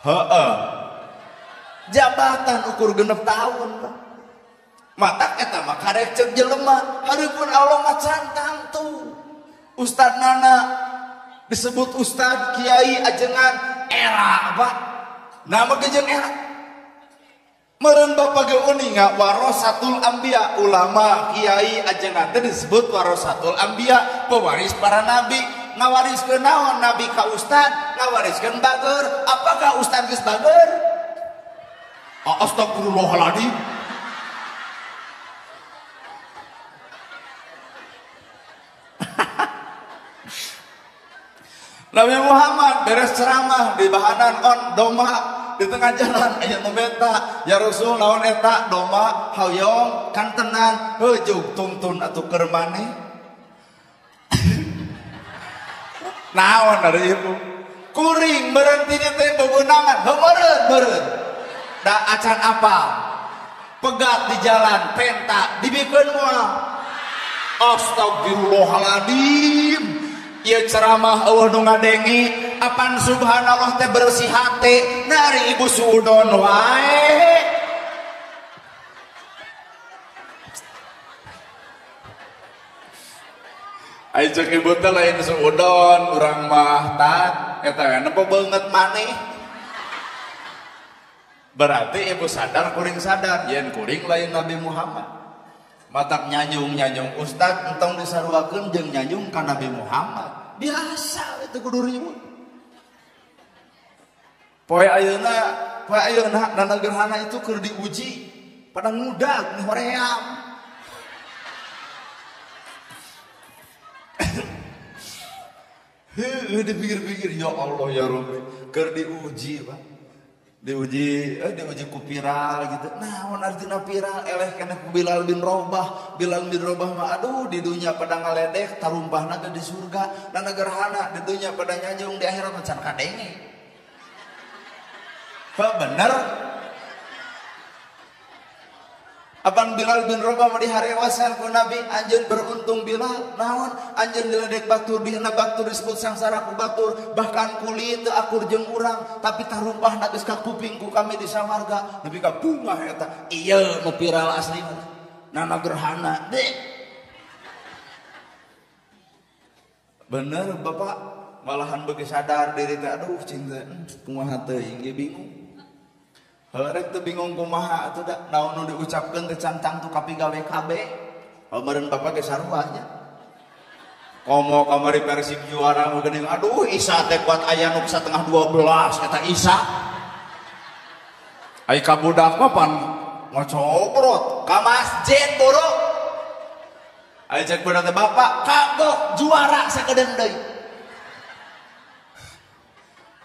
Heeh. Jabatan ukur 6 tahun Pak. Matak eta mah karek ceuk jelema, hareupeun Allah mah cantang tuh. Ustadnana disebut ustad kiai ajengan era apa nama kejeng era meureun bapak ge uninga warasatul anbiya, ulama kiai ajengan teh disebut warasatul anbiya, pewaris para nabi. Ngawariskeun naon nabi ka ustad, ngawariskeun bager. Apakah ustad geus bager? Astagfirullahaladzim. Nabi Muhammad beres ceramah di bahanan on doma di tengah jalan aya nu beta, ya Rasul naon eta doma hoyong kan tenang heujug tuntun atuh keur maneh. Naon ari ieu kuring berhenti teh bebeunangan heureun da acan apa pegat di jalan penta dibikeun moal. Astagfirullahaladzim. Ieu ceramah eueuh nu ngadengi apan subhanallah teh bersih hate nari ibu suudon wae. Ai cek ibu teh lain suudon urang mah tat eta nepo beungeut maneh. Berarti ibu sadar kuring sadar yen kuring lain Nabi Muhammad. Matak nyanyung ustad entong disaruakeun jeung nyanyung ka Nabi Muhammad. Biasa itu kudu riweuh. Poe ayeuna dana gerhana itu keur diuji pada ngudag di hoream. Dipikir-pikir ya Allah ya Rabbi keur diuji Pak. Diuji ku viral gitu. Nah, artina viral eleh kena ku Bilal bin Rabah mah aduh di dunia pada ngaledek tarumpahna di surga dan gerhana di dunia pada nyanjung di akhirat macan kadenge. Bener? Apaan Bilal bin Rabah mah diharewasan ku Nabi anjeun beruntung Bilal naon anjeun diledek batur dina batur disebut sangsara ku batur bahkan kulit teu akur jeung urang tapi tarumpahna geus ka kuping ku kami di samarga nepi ka bungah eta ieu nu viral asli nana gerhana deh. Bener Bapak malahan beuki sadar diri teh aduh cinta kumaha teuing ge bingung. Rek teu bingung kumaha atuh da naon nu diucapkeun teh cantang tu kapigawe kabeh. Meureun Bapak ge sarua nya. Komo kamari Persib juara nu geuning aduh Isa teh kuat aya nu 11:30 eta Isa. Ai ka budak mah pan ngocobrot ka masjid boro. Ai cek budak teh Bapak kagok juara sakedeung deui.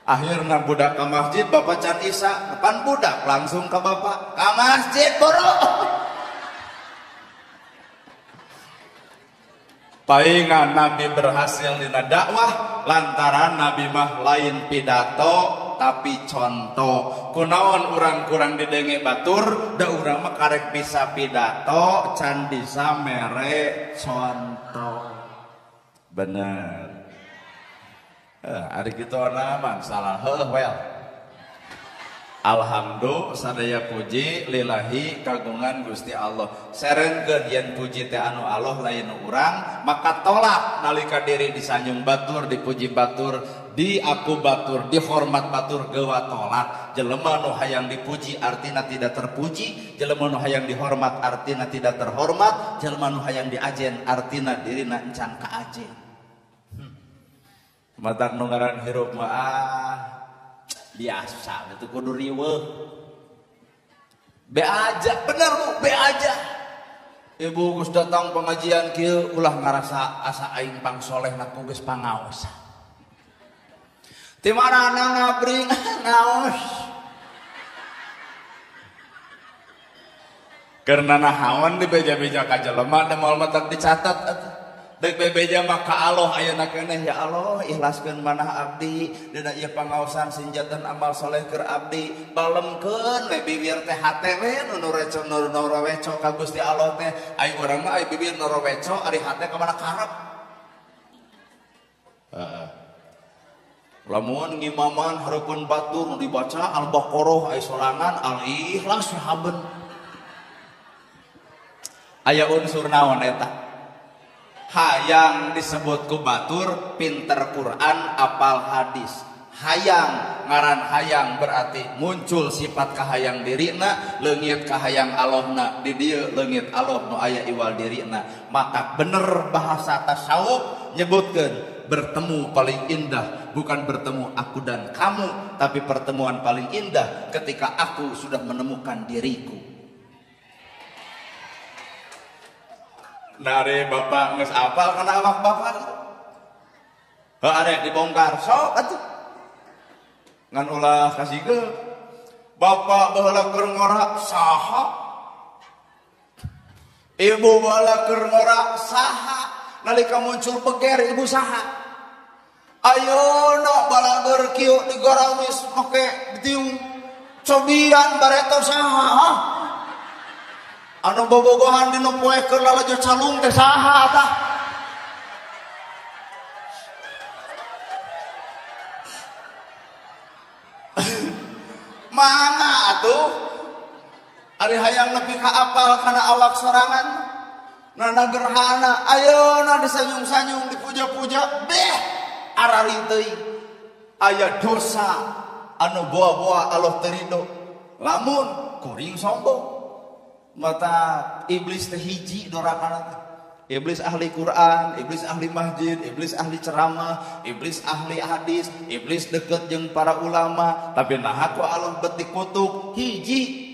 Akhirnya budak ke masjid Bapak can Isa depan budak langsung ke Bapak ke masjid boro. Paingan Nabi berhasil dina dakwah lantaran Nabi mah lain pidato tapi contoh. Kunaon urang kurang didenge batur da urang mah karek bisa pidato can bisa mere contoh. Bener. Ari kitu naman salah well. Alhamdulillah sadaya puji lillahi kagungan Gusti Allah. Serengkeun yen puji teh anu Allah lain urang, maka tolak nalika diri disanjung batur, dipuji batur, diaku batur, dihormat batur geua tolak. Jelema nu hayang dipuji artina tidak terpuji, jelema nu hayang dihormat artina tidak terhormat, jelema nu hayang diajen artina dirina encan kaajen. Matak nu ngaran hirup mah biasa itu kudu riweuh. Be aja bener Bu, be aja. Ibu geus datang pengajian kieu ulah ngarasa asa aing pangsolehna ku geus pangaos. Ti manehna ngabring ngaos. Karena nahawan di beja-beja ka jelema da moal matak dicatat atuh. Dek bebeja maka Allah ayeuna keneh ya Allah ikhlaskeun manah abdi dina ieu pangaosan sinjatan amal soleh keur abdi balemkeun we bibir teh hate we nu reco nu weco ka Gusti Allah teh ai urang mah ai bibir nu weco ari hate ka mana karep. Lamun ngimaman hareupeun batur dibaca Al-Baqarah ai sorangan Al-Ikhlas sahaben. Aya unsur naon eta? Hayang disebut ku batur pinter Quran apal hadis. Hayang ngaran hayang berarti muncul sifat kahayang dirina leungit kahayang Allahna di dieu leungit Allah nu aya iwal dirina. Maka bener bahasa tasawuf nyebutkeun bertemu paling indah bukan bertemu aku dan kamu, tapi pertemuan paling indah ketika aku sudah menemukan diriku. Nare Bapak geus apal kana awak Bapak. Arek dibongkar sok atuh. Ngan ulah kasihkeun. Bapak baheula keur ngora saha? Ibu baheula keur ngora saha? Nalika muncul beger ibu saha? Ayeuna balageur kieu digaramis make diung cobian bareto saha? Anu bobogohan dina poe keur lalajo calung teh saha tah? Mana atuh? Ari hayang nepi ka apal kana awak sorangan. Nana gerhana ayeuna disanyung-sanyung di puja-puja beh arari teuing aya dosa anu boa-boa Allah terido lamun kuring sombong mata iblis teh hiji dorakana iblis ahli Quran, iblis ahli masjid, iblis ahli ceramah, iblis ahli hadis, iblis deket jeung para ulama, tapi naha ku Allah beti kutuk hiji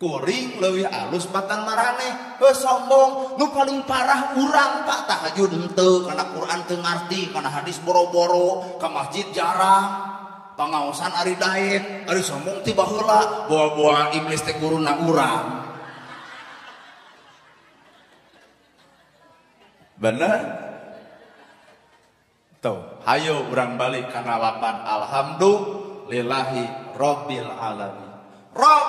kuring leuwih alus batang maraneh sombong nu paling parah urang Pak tahajud henteu kana Quran teu ngarti kana hadis boro-boro ka masjid jarang pangaosan ari daek ari sombong ti baheula boa-boa iblis teh guruna urang bener tuh hayo urang balik kana lapan alhamdulillahi rabbil alamin Rob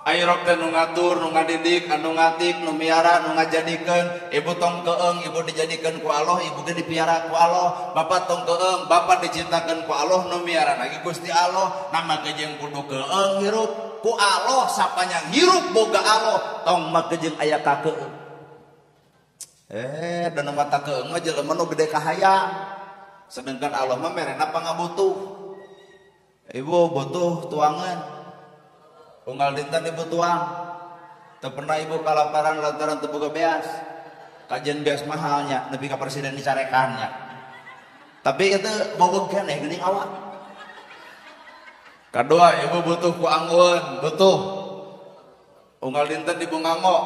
ai Rob teh nu ngatur nu ngadidik anu ngatik nu miara nu ngajadikeun ibu tong keung ibu dijadikeun ku Allah ibu ge dipiara ku Allah bapak tong keung bapak diciptakeun ku Allah nu miara lagi Gusti Allah nama jeung kudu keung hirup ku Allah sapanyang hirup boga Allah tong make jeung aya ka keung dan mata keung mah jelema nu gede kahayang sedangkan Allah mah merena pangabutuh ibu butuh tuangan unggal dinten ibu tuang teu pernah ibu kalaparan lantaran teu boga beas kajian beas mahalnya nepi ka presiden dicarekannya tapi itu boga keneh geuning awak kadua ibu butuh ku anggun butuh unggal dinten ibu nganggo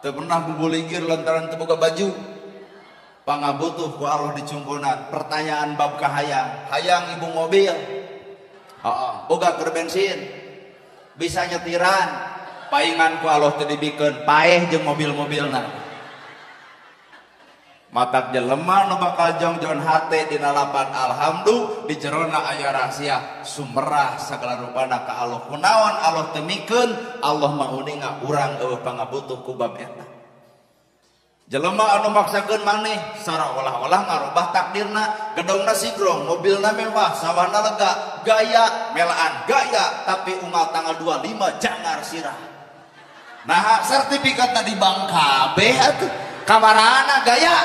teu pernah bubuligir lantaran teu boga baju pangabutuh ku Allah dicungkunan pertanyaan bab kahayang hayang ibu mobil boga keur bensin bisa nyetiran paingan ku Allah teu dibikeun paeh jeung mobil-mobilna matak jelema nu bakal jongjon hate dina lapan alhamdulillah di jerona aya rahasia sumerah sagala rupana ka Allah kunaon Allah teu mikeun Allah mah uninga urang eueuh pangabutuh ku bab eta jelema anu maksakeun maneh saolah-olah ngarubah takdirna gedongna sigrong mobilna mewah sawahna lega gaya melaan gaya tapi unggal tanggal 25 jangar sirah nah sertifikatna di bank kabeh atuh kamarana gaya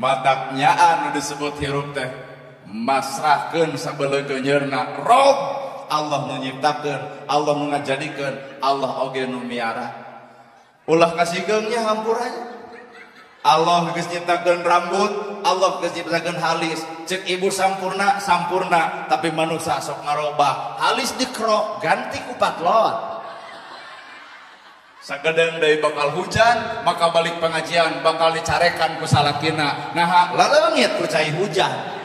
mataknya anu disebut hirup teh masrahkeun sabeuleung geunyeurna Rob Allah nu nyiptakeun, Allah nu ngajadikeun, Allah oge nu miara. Ulah kasigeungnya hampurannya. Allah geus nyiptakeun rambut, Allah geus nyiptakeun halis. Ceuk ibu sampurna, sampurna, tapi manusia sok ngarobah. Halis dikrok, ganti ku patlon. Sagadang deui bakal hujan, maka balik pengajian bakal dicarekan ku salakina. Nah, laleungit ku cai hujan.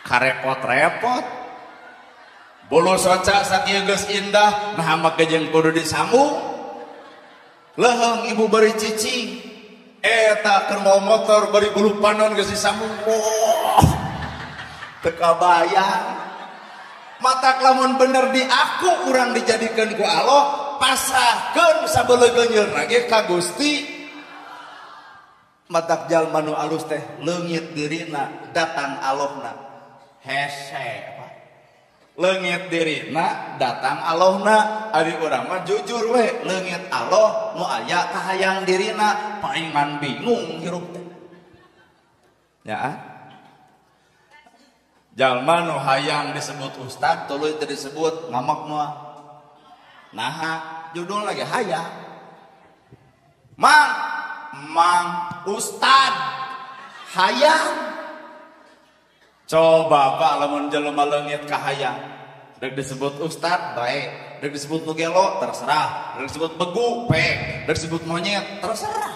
Karepot-repot. Bolo soca sakieu geus indah nah make jeung kudu disambung leheung ibu bari cicing eta keur mau motor bari bulu panon geus disambung teu kabayang matak lamun bener di aku urang dijadikeun ku Allah pasrahkeun sabeuleung geunyeurna ge ka Gusti matak jalma nu alus teh leungit dirina datang Allahna hese leungit dirina datang Allahna ari urang mah jujur we leungit Allah nu aya kahayang dirina paingan bingung hirup teh ya jalma nu hayang disebut ustad tuluy teu disebut ngamak moal naha judul lagi hayang mang ustad hayang coba Pak lamun jelema leungit kahayang rek disebut ustad baik rek disebut nu gelo terserah rek disebut begu pek rek disebut monyet terserah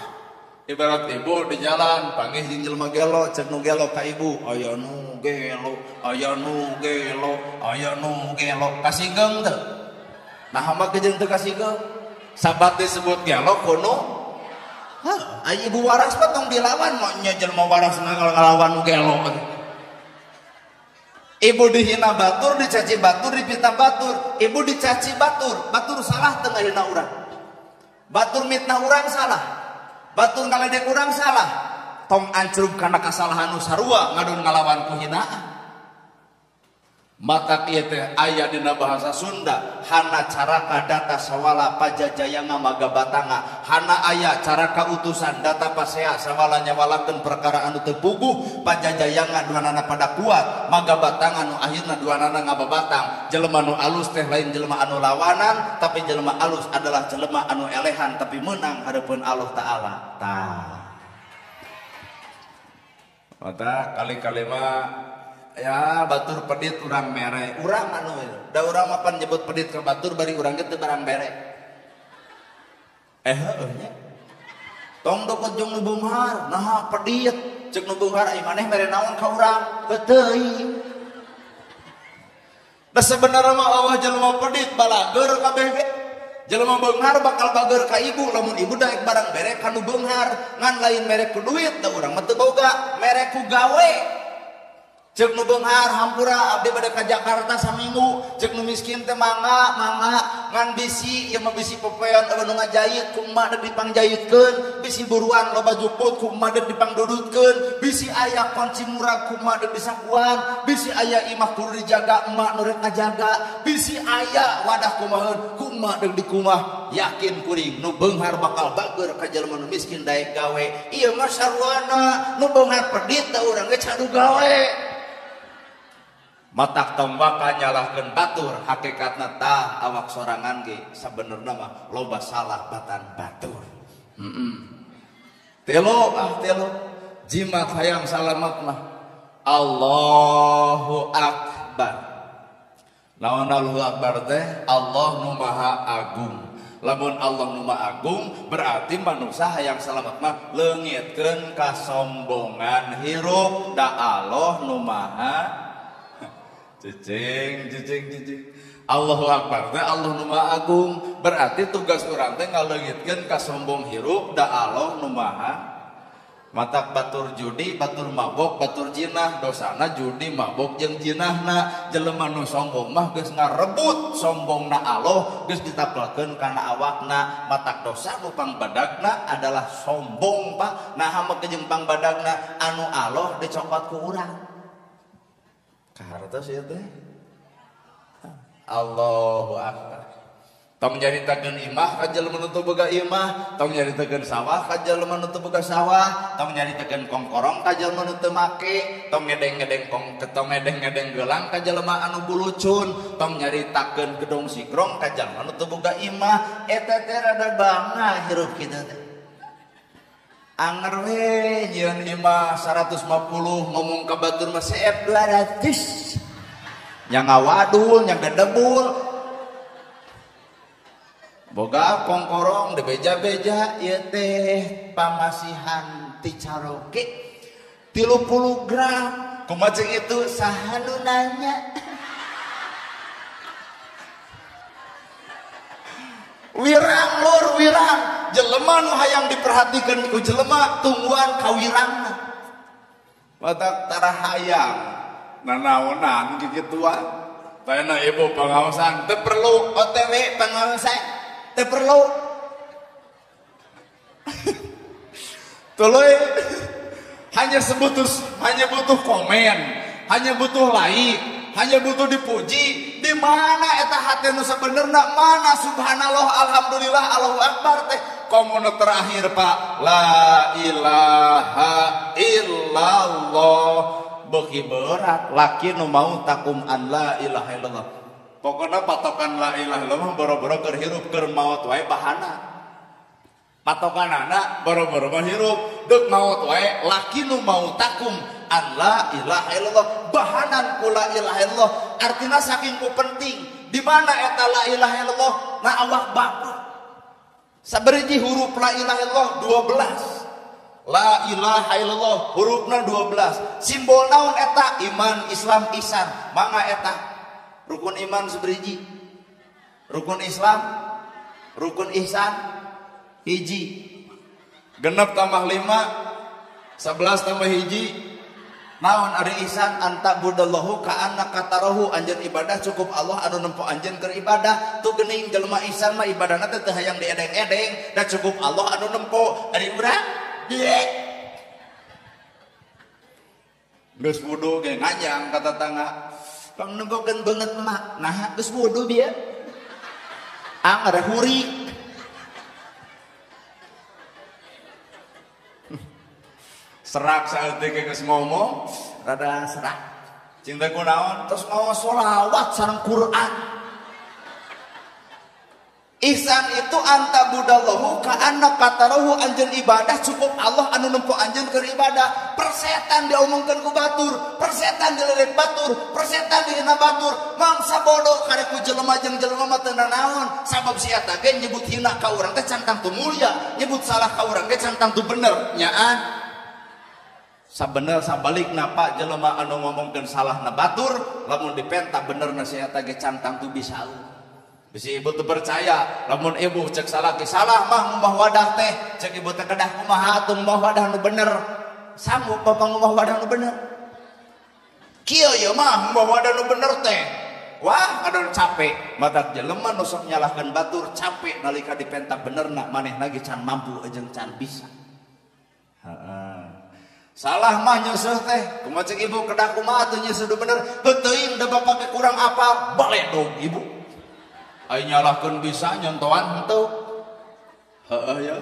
ibarat ibu di jalan panggih jeung jelema gelo ceuk nu gelo ka ibu aya nu gelo aya nu gelo aya nu gelo kasigeung teu nah mah jeung teu kasigeung sabat disebut gelo kuno aya ibu waras mah tong dilawan mah nya jelema waras ngalawan nu gelo ibu dihina batur, dicaci batur, dipitnah batur. Ibu dicaci batur, batur salah tengah hina urang. Batur mitnah urang salah. Batur ngaledek urang salah. Tong ancrub karena kesalahan nu sarua ngadon ngalawan ku hinaan. mata kieu teh aya dina bahasa Sunda hana caraka data sawala pajajaya ngamaga batanga hana aya caraka utusan data pasea sawala nyawalakeun perkara anu teu puguh pajajaya ngaduanana pada kuat maga batang anu akhirna duanana ngababatang jelema nu alus teh lain jelema anu lawanan tapi jelema alus adalah jelema anu elehan tapi menang hareupeun Allah taala mata kali-kali mah ya batur pedit urang mere urang anu da urang mah pan nyebut pedit ke batur bari urang ge teu barang bere nya tong dokot jeung nu beunghar naha pedit ceuk nu beunghar ai maneh mere naon ka urang teuing da sebenarnya mah Allah jelema pedit balageur kabeh ge jelema beunghar bakal bageur ka ibu lamun ibu daek barang bere ka nu beunghar ngan lain mere ku duit da urang mah teu boga mere ku gawe cek nu beunghar hampura abdi bade ka Jakarta saminggu cek nu miskin teh mangga ngan bisi ieu mah bisi popoeon anu ngajait ku emak deuk dipangjayitkeun bisi buruan loba juput ku emak deuk dipangdudutkeun bisi aya kunci murah ku emak deuk disakuan bisi aya imah kudu dijaga emak nu rek ngajaga bisi aya wadah kumaheun ku emak deuk dikumah yakin kuring nu beunghar bakal bageur ka jelema nu miskin daek gawe ieu mah sarwana nu beunghar pedit da urang ge cadu gawe matak tombaka nyalahkeun batur hakikatna tah awak sorangan ge sabenerna mah loba salah batan batur telo jimat hayang salamet mah Allahu akbar naon Allahu akbar teh Allah nu maha agung lamun Allah nu maha agung berarti manusia hayang salamet mah leungitkeun kasombongan hirup da Allah nu maha cicing Allahu akbar teh Allah nu maha agung berarti tugas urang teh ngaleungitkeun ka sombong hirup da Allah nu maha matak batur judi batur mabok batur jinah dosana judi mabok jeung jinahna jelema nu sombong mah geus ngarebut sombongna Allah geus ditapelkeun kana awakna matak dosa nu pangbadagna adalah sombong Pak nah mah jeung pangbadagna anu Allah dicokot ku urang hartos ieu teh Allahu akbar tong nyaritakeun imah ka jelema nu teu boga imah tong nyaritakeun sawah ka jelema nu teu boga sawah tong nyaritakeun kongkorong ka jelema nu teu make tong ngedeng-ngedeng gelang ka jelema anu bulucun tong nyaritakeun gedong sigrong ka jelema nu teu boga imah eta teh rada bangga hirup kitu teh anger we nyieun imah 150 ngomong ka batur mah CF 200 nya ngawadul nya gedebul boga kongkorong dibeja-beja ieu teh pamasihan ti Caroke 30 gram kumaha ceuk itu saha nu nanya wirang lur wirang jelema nu hayang diperhatikeun ku jelema tungguan kawirangna matak tara hayang nanaonan kikituan tayana ibu pengawasan teu perlu OTW pengawasan teu perlu tuluy hanya butuh komen hanya butuh like hanya butuh dipuji di mana eta hati nu sabenerna mana subhanallah alhamdulillah Allahu akbar teh komo terakhir Pak la ilaha illallah beuki berat laki nu mau takum an la ilaha illallah pokokna patokan la ilaha illallah boro-boro keur hirup keur maot wae bahana patokanana boro-boro mah hirup deuk maot wae laki nu mau takum an la ilaha illallah bahanan ku la ilaha illallah artina saking ku penting di mana eta la ilaha illallah na awak bapak saberiji huruf la ilaha illallah 12 la ilaha illallah hurufna 12 simbol naon eta iman Islam ihsan mangga eta rukun iman saberiji rukun Islam rukun ihsan hiji genep tambah 5 11 tambah hiji naon ari ihsan anta budallahu ka annaka tarahu anjeun ibadah cukup Allah anu nempo anjeun keur ibadah tu geuning jelema ihsan mah ibadahna teh teu hayang diedeng-edeng da cukup Allah anu nempo ari urang geus wudu ge ngajang ka tetangga Pang nembokeun banget mak. Nah, geus wudu bieu. Ada hurik. Serak saat itu geus ngomong, rada serak. Cinta kunaon terus mau sholawat sareng Quran. Ihsan itu anta budallahu ka anna qatarahu anjeun ibadah cukup Allah anu nempo anjeun keur ibadah. Persetan diomongkeun ku batur, persetan dilirik batur, persetan dihina batur. Mangsa bodoh kada ku jelema jeung jelema mah teu naon. Sabab si eta ge nyebut hina ka urang teh cantang tu mulia, nyebut salah ka urang ge cantang tu bener. Nyaan sabener sabalikna Pak jelema anu ngomongkeun salahna batur, lamun dipenta benerna si eta ge cantang tu bisa. Bisi ibu tuh percaya, lamun ibu cek salah ke salah mah ngubah wadah teh, cek ibu teh kedah kumaha atuh ngubah wadah nu bener, sanggup bapak ngubah wadah nu bener. Kieu ye mah ngubah wadah nu bener teh, wah kadon capek, matak jelema nu sok nyalahkeun batur capek nalika dipenta benerna manehna ge can mampu jeung can bisa. Heeh. Salah mah nyeuseut teh, kumaha cek ibu kedah kumaha atuh nyeuseut bener, teuing da bapak ge kurang apal, baledog ibu. Ai nyalahkeun bisa nyontohan henteu. Heeh ya.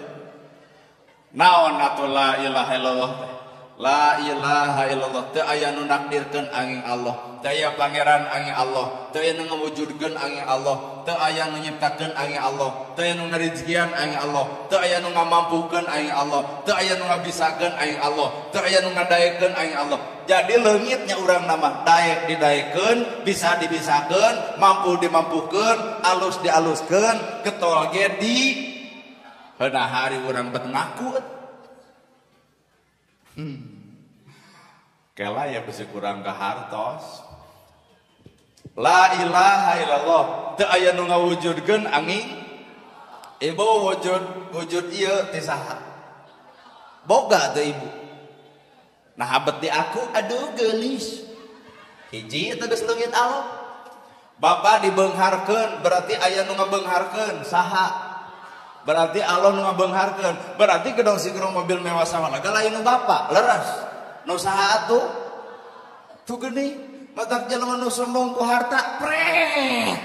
Naon atuh la ilaha illallah teh? La ilaha illallah teu aya nu nakdirkeun angin Allah, teu aya pangeran angin Allah, teu aya nu ngawujudkeun angin Allah, teu aya nu nyiptakeun angin Allah, teu aya nu ngarizkian angin Allah, teu aya nu ngamampukeun angin Allah, teu aya nu ngabisakeun angin Allah, teu aya nu ngadayekeun angin Allah. Jadi leungitnya urang nama daek didaekeun, bisa dibisakeun, mampu dimampukeun, alus dialuskeun, getol ge di heunah hari urang bet ngaku. Kela ya bisa kurang kahartos. La ilaha illallah teu aya nu ngawujudkeun angin. Ibu wujud ieu ti saha? Boga teu ibu. Nah abet di aku aduh geulis. Hiji eta geus leungit Allah. Bapa dibeungharkeun berarti aya nu ngabeungharkeun saha? Berarti Allah nu ngabeungharkeun. Berarti kedong sigrong mobil mewah samalaga lain nu bapa, leres. Nu saha atuh? Tu geuning, matak jelema nu sombong ku harta, pret.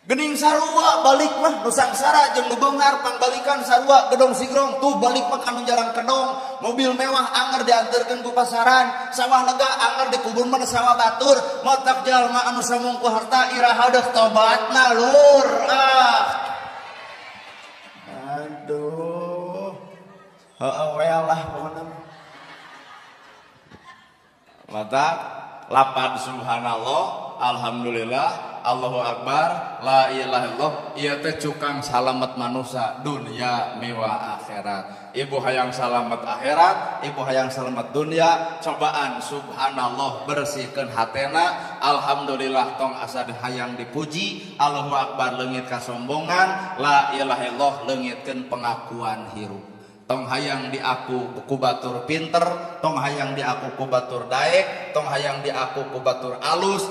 Geuning sarua balik mah nu sangsara jeung nu beunghar pangbalikan sarua gedong sigrong tuh balik mah anu jarang kedong. Mobil mewah anger dianterkeun ku pasaran, sawah lega anger dikubur mah sawah batur. Matak jalma anu sombong ku harta iraha deuk tobatna lur. Aduh, heeh lah pokona. Mata lapad subhanallah, alhamdulillah, Allahu akbar, la ilaha illallah. Ieu teh cukang salamet manusia dunia mewah akhirat. Ibu hayang salamet akhirat, ibu hayang salamet dunia. Cobaan subhanallah bersihkeun hatena, alhamdulillah tong asa hayang dipuji, Allahu akbar leungit kasombongan, la ilaha illallah leungitkeun pengakuan hirup. Tong hayang diaku ku batur pinter, tong hayang diaku ku batur daek, tong hayang diaku ku batur alus,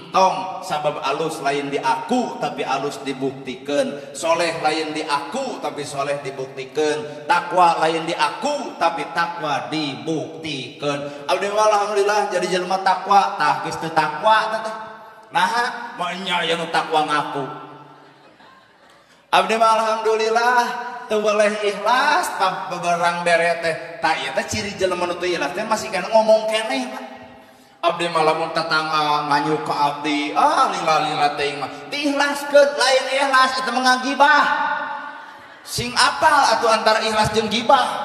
tong sabab alus lain diaku tapi alus dibuktikeun, soleh lain diaku tapi soleh dibuktikeun, takwa lain diaku tapi takwa dibuktikeun. Alhamdulillah jadi jelema takwa, tah geus teu takwa teh. Nah, moal nya aya nu takwa ngaku. Abdi alhamdulillah teu boleh ikhlas pabarang bere teh. Tah ieu teh ciri jelema nu teu ikhlas teh masih kana ngomong keneh mah. Abdi mah lamun tatangga nganyuk ka abdi, lila-lila teuing mah diikhlaskeun lain ikhlas eta mah ngagibah. Sing apal atuh antara ikhlas jeung gibah.